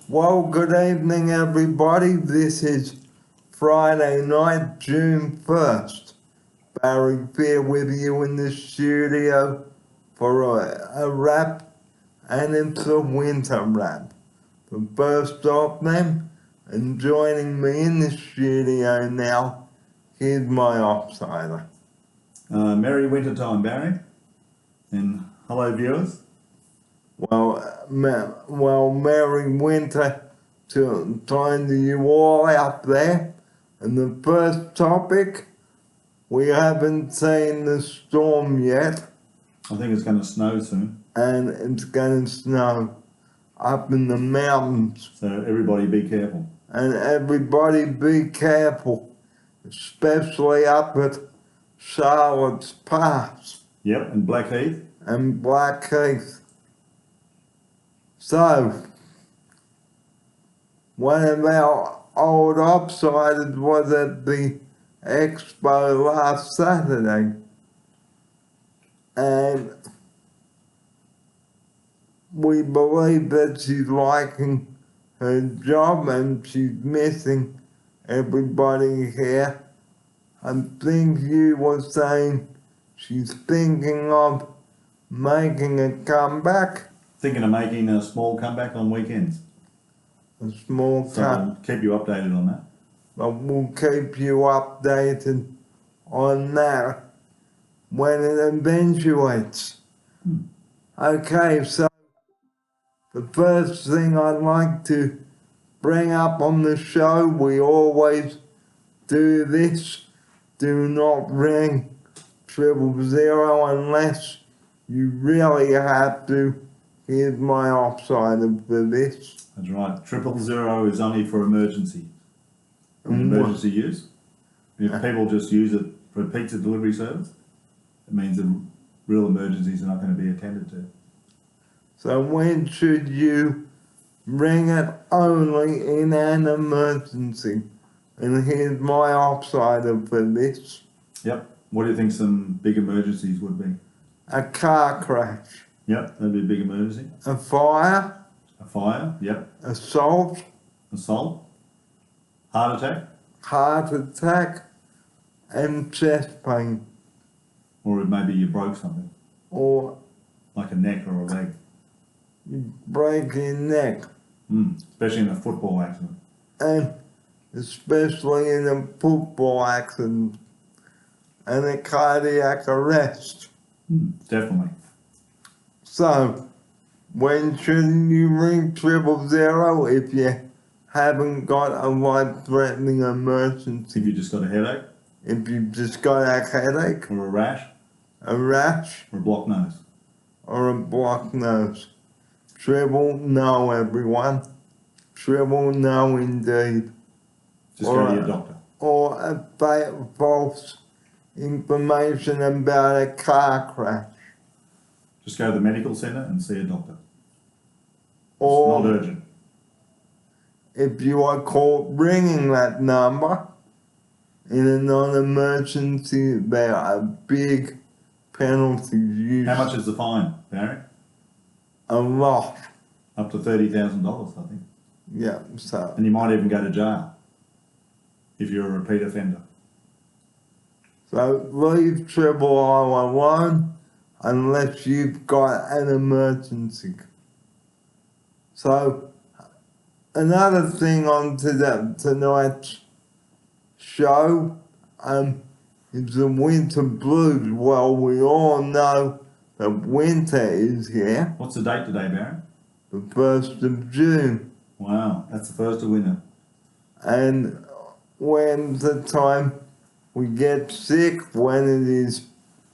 Well, good evening, everybody. This is Friday night, June 1st. Barry here with you in the studio for a wrap, and it's a winter wrap. The first off then, and joining me in the studio now, here's my offsider. Merry winter time, Barry. And hello, viewers. Well, merry winter to you all out there. And the first topic, we haven't seen the storm yet, I think it's going to snow soon, and it's going to snow up in the mountains. so everybody be careful. And everybody be careful, especially up at Charlotte's Pass Yep, and Blackheath. and Blackheath. So, one of our old offsiders was at the expo last Saturday, and we believe that she's liking her job and she's missing everybody here. I think you were saying she's thinking of making a comeback, Thinking of making a small comeback on weekends. a small So comeback. I'll keep you updated on that. But we'll keep you updated on that when it eventuates. Okay, so the first thing I'd like to bring up on the show, we always do this. Do not ring 000 unless you really have to. Here's my offside for this. That's right. 000 is only for emergency. Emergency use. If people just use it for a pizza delivery service, it means that real emergencies are not going to be attended to. So when should you ring it? Only in an emergency. And here's my offside for this. Yep. What do you think some big emergencies would be? A car crash, Yep, that'd be a big emergency. a fire, A fire. Yep. assault, Assault. Heart attack. heart attack, and chest pain, Or maybe you broke something, or like a neck or a leg. you break your neck, Especially in a football accident. and especially in a football accident and a cardiac arrest. Definitely. So, when shouldn't you ring 000 if you haven't got a life-threatening emergency? If you just got a headache, If you've just got a headache, or a rash, or or a blocked nose. a blocked nose. No, everyone. No, indeed. Just go to your doctor. Or a false information about a car crash. Just go to the medical centre and see a doctor. It's Or not urgent. if you are caught ringing that number in a non-emergency, there are big penalties. How much is the fine, Barry? A lot. Up to $30,000, I think. Yeah, so. And you might even go to jail if you're a repeat offender. So leave 000 alone unless you've got an emergency. So another thing on tonight's show is the winter blues. Well, we all know that winter is here, What's the date today, Barry? the 1st of June. Wow, that's the first of winter. And when's the time we get sick? When it is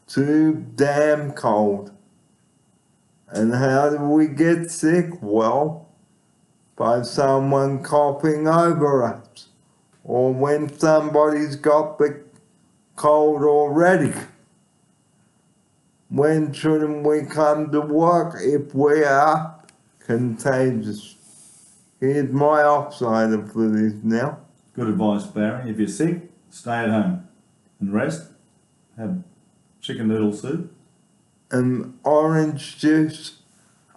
too damn cold. And how do we get sick? Well, by someone coughing over us, or when somebody's got the cold already. When shouldn't we come to work if we are contagious? Here's my offside for this now. Good advice, Barry. If you're sick, stay at home and rest. Have chicken noodle soup. And orange juice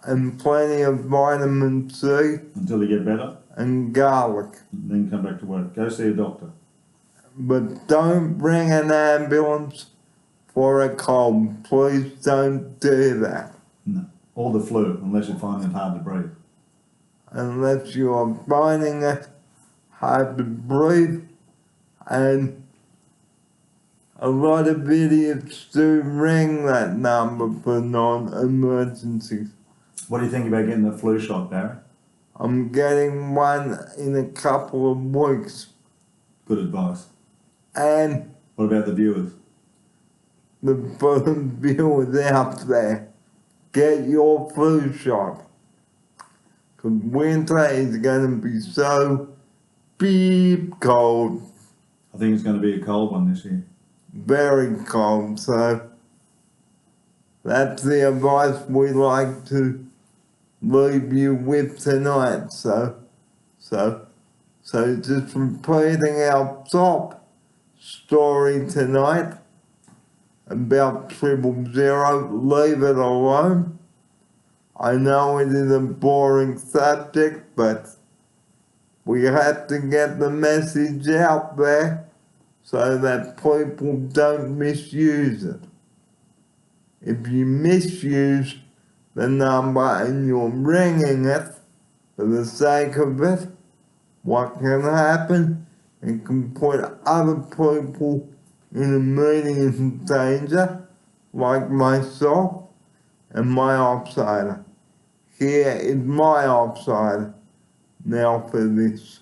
and plenty of vitamin C until you get better, and garlic. then come back to work. Go see a doctor. But don't bring an ambulance for a cold. Please don't do that. No. Or the flu, unless you're finding it hard to breathe. Unless you're finding it hard to breathe. And a lot of idiots do ring that number for non-emergencies. What do you think about getting the flu shot, Barry? I'm getting one in a couple of weeks. Good advice. And What about the viewers? the viewers out there, get your flu shot. Because winter is going to be so beep cold, I think it's going to be a cold one this year. very cold. So that's the advice we like to leave you with tonight. So just repeating our top story tonight about 000, leave it alone. I know it is a boring subject, but we have to get the message out there so that people don't misuse it. If you misuse the number and you're ringing it for the sake of it, what can happen? It can put other people in immediate danger, like myself and my outsider. Here is my outsider now for this.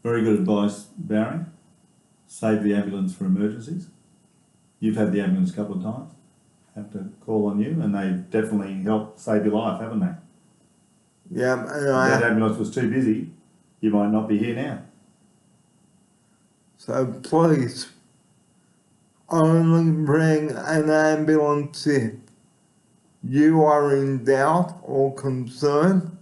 Very good advice, Barry. Save the ambulance for emergencies. You've had the ambulance a couple of times. Have to call on you, and they've definitely helped save your life, haven't they? Yeah, If that ambulance was too busy, you might not be here now. so please, only bring an ambulance if you are in doubt or concern,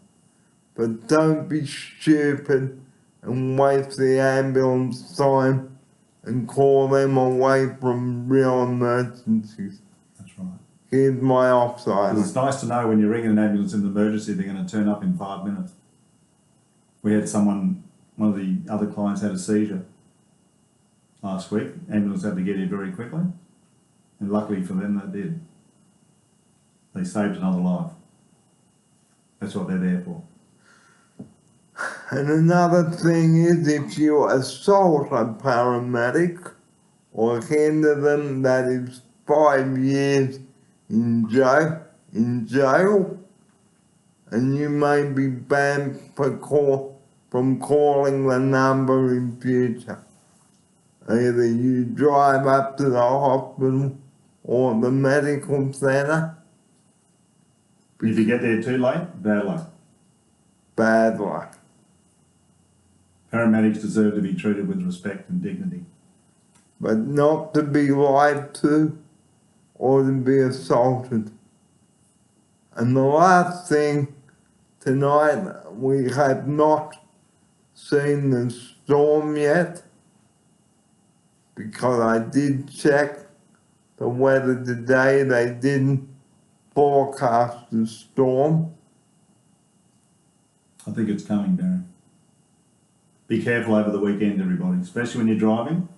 but don't be stupid and waste the ambulance time and call them away from real emergencies. That's right. Here's my outsider. 'Cause it's nice to know when you're ringing an ambulance in an emergency, they're going to turn up in 5 minutes. We had one of the other clients had a seizure last week. Ambulance had to get here very quickly, and luckily for them, they did. They saved another life. That's what they're there for. And another thing is, if you assault a paramedic or hinder them, that is 5 years in jail, and you may be banned from calling the number in future. Either you drive up to the hospital or the medical centre. If you get there too late, bad luck. Bad luck. Paramedics deserve to be treated with respect and dignity. But not to be lied to or to be assaulted. And the last thing, tonight we have not seen the storm yet, because I did check the weather today. They didn't forecast the storm. I think it's coming, Darren. Be careful over the weekend, everybody, especially when you're driving.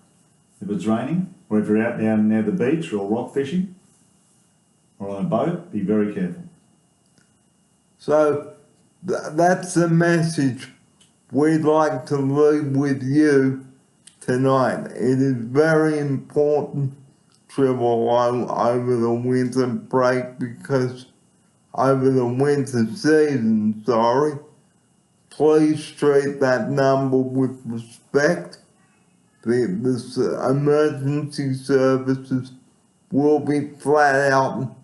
If it's raining, or if you're out down near the beach or rock fishing, or on a boat, be very careful. So that's the message we'd like to leave with you tonight. It is very important to along over the winter break, because over the winter season, please treat that number with respect. The emergency services will be flat out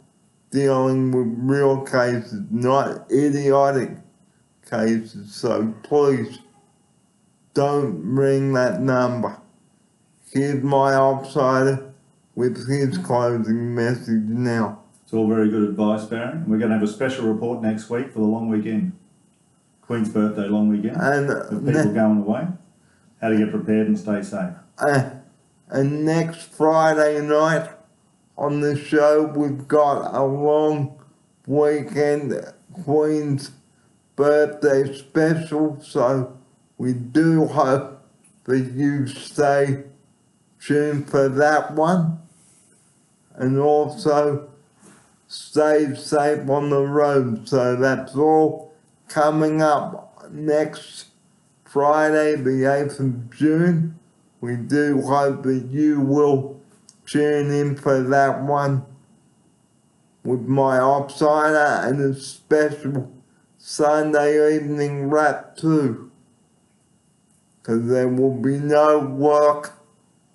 dealing with real cases, not idiotic cases. So please don't ring that number. Here's my outsider with his closing message now. It's all very good advice, Barry. We're going to have a special report next week for the long weekend. Queen's birthday long weekend. And with people going away. How to get prepared and stay safe. And next Friday night on the show, we've got a long weekend Queen's birthday special, so we do hope that you stay tuned for that one, and also stay safe on the road. So that's all coming up next Friday, the 8th of June. We do hope that you will tune in for that one with my offsider and a special Sunday evening wrap too, because there will be no work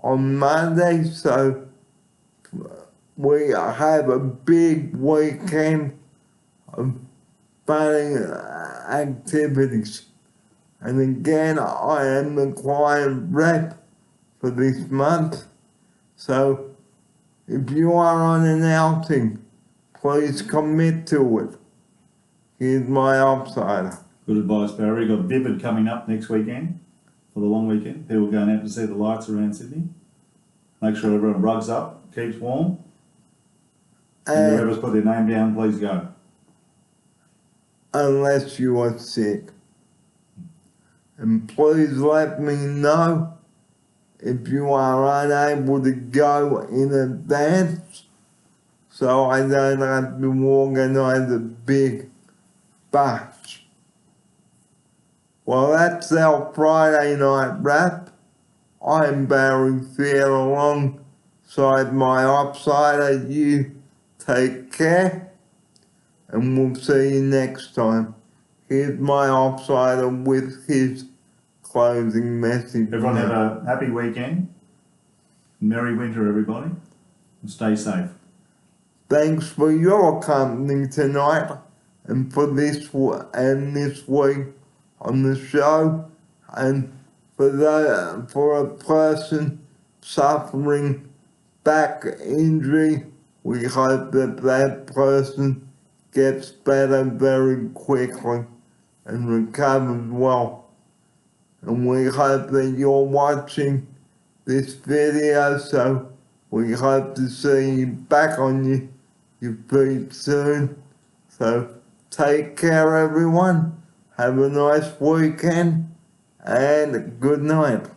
on Monday, so we have a big weekend of fun activities. And again, I am the client rep for this month, so if you are on an outing, please commit to it. Here's my offsider. Good advice, Barry. We've got Vivid coming up next weekend for the long weekend. People going out to see the lights around Sydney. Make sure everyone rugs up, keeps warm. And whoever's put their name down, please go. Unless you are sick. And please let me know if you are unable to go in advance, so I don't have to organise a big batch. Well, that's our Friday night wrap. I'm Barry Fair alongside my offsider. You take care, and we'll see you next time. Here's my offsider with his closing message. Everyone have a happy weekend. Merry winter, everybody. And stay safe. Thanks for your company tonight and for this week on the show, and for a person suffering back injury, we hope that person gets better very quickly and recovers well. And we hope that you're watching this video, so we hope to see you back on your feet soon. So take care, everyone. Have a nice weekend and good night.